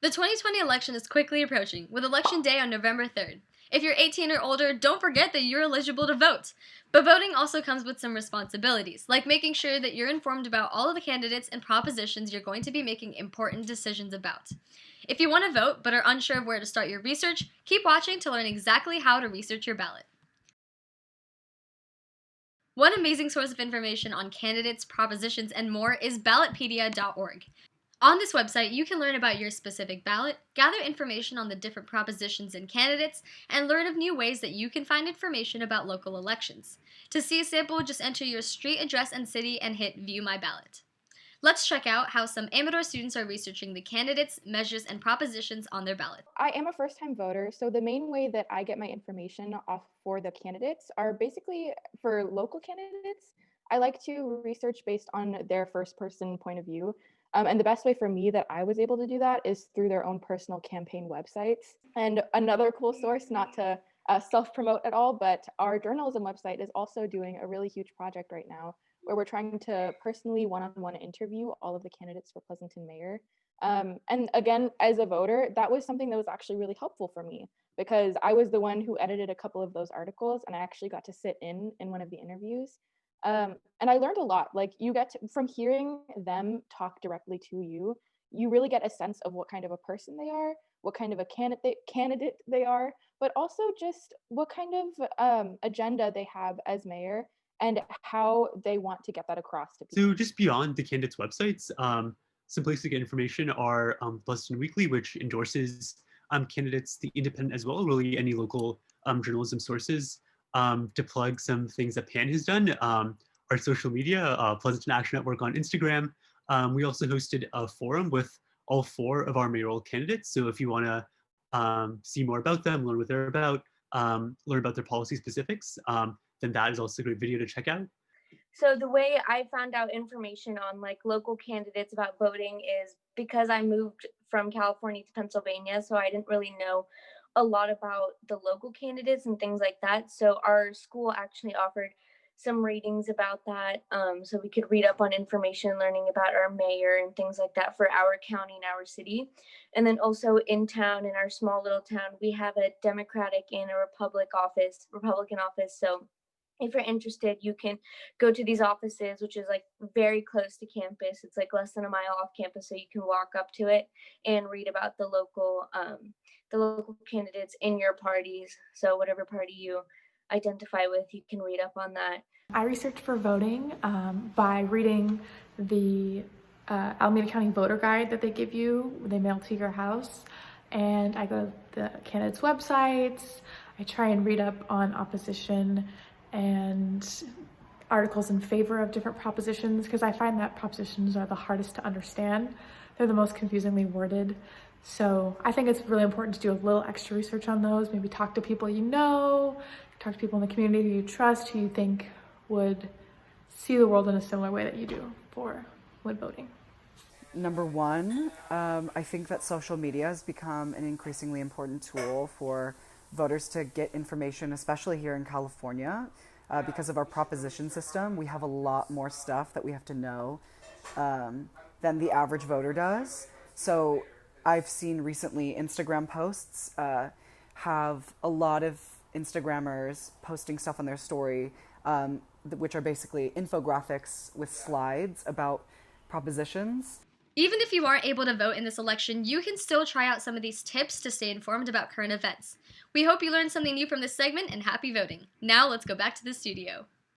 The 2020 election is quickly approaching, with Election Day on November 3rd. If you're 18 or older, don't forget that you're eligible to vote. But voting also comes with some responsibilities, like making sure that you're informed about all of the candidates and propositions you're going to be making important decisions about. If you want to vote but are unsure of where to start your research, keep watching to learn exactly how to research your ballot. One amazing source of information on candidates, propositions, and more is ballotpedia.org. On this website, you can learn about your specific ballot, gather information on the different propositions and candidates, and learn of new ways that you can find information about local elections. To see a sample, just enter your street address and city and hit View My Ballot. Let's check out how some Amador students are researching the candidates, measures, and propositions on their ballot. I am a first time voter, so the main way that I get my information off for the candidates are basically for local candidates. I like to research based on their first person point of view. And the best way for me that I was able to do that is through their own personal campaign websites. And another cool source, not to self promote at all, but our journalism website is also doing a really huge project right now where we're trying to personally one on one interview all of the candidates for Pleasanton mayor. And again, as a voter, that was something that was actually really helpful for me because I was the one who edited a couple of those articles and I actually got to sit in one of the interviews. And I learned a lot. Like you get to, from hearing them talk directly to you, you really get a sense of what kind of a person they are, what kind of a candidate they are, but also just what kind of agenda they have as mayor and how they want to get that across to people. So just beyond the candidates' websites, some places to get information are Pleasanton Weekly, which endorses candidates, The Independent as well, really any local journalism sources. To plug some things that PAN has done, our social media, Pleasanton Action Network on Instagram. We also hosted a forum with all four of our mayoral candidates. So if you want to see more about them, learn what they're about, learn about their policy specifics, then that is also a great video to check out. So the way I found out information on like local candidates about voting is because I moved from California to Pennsylvania, so I didn't really know a lot about the local candidates and things like that. So our school actually offered some readings about that, so we could read up on information, learning about our mayor and things like that for our county and our city. And then also in town, in our small little town, we have a Democratic and a Republican office. So if you're interested, you can go to these offices, which is like very close to campus. It's like less than a mile off campus, so you can walk up to it and read about the local candidates in your parties. So whatever party you identify with, you can read up on that. I researched for voting by reading the Alameda County voter guide that they give you, they mail to your house. And I go to the candidates' websites. I try and read up on opposition and articles in favor of different propositions because I find that propositions are the hardest to understand. They're the most confusingly worded. So I think it's really important to do a little extra research on those, maybe talk to people you know, talk to people in the community you trust who you think would see the world in a similar way that you do when voting. Number one, I think that social media has become an increasingly important tool for voters to get information, especially here in California. Because of our proposition system, we have a lot more stuff that we have to know than the average voter does. So I've seen recently Instagram posts have a lot of Instagrammers posting stuff on their story, which are basically infographics with slides about propositions. Even if you aren't able to vote in this election, you can still try out some of these tips to stay informed about current events. We hope you learned something new from this segment, and happy voting. Now let's go back to the studio.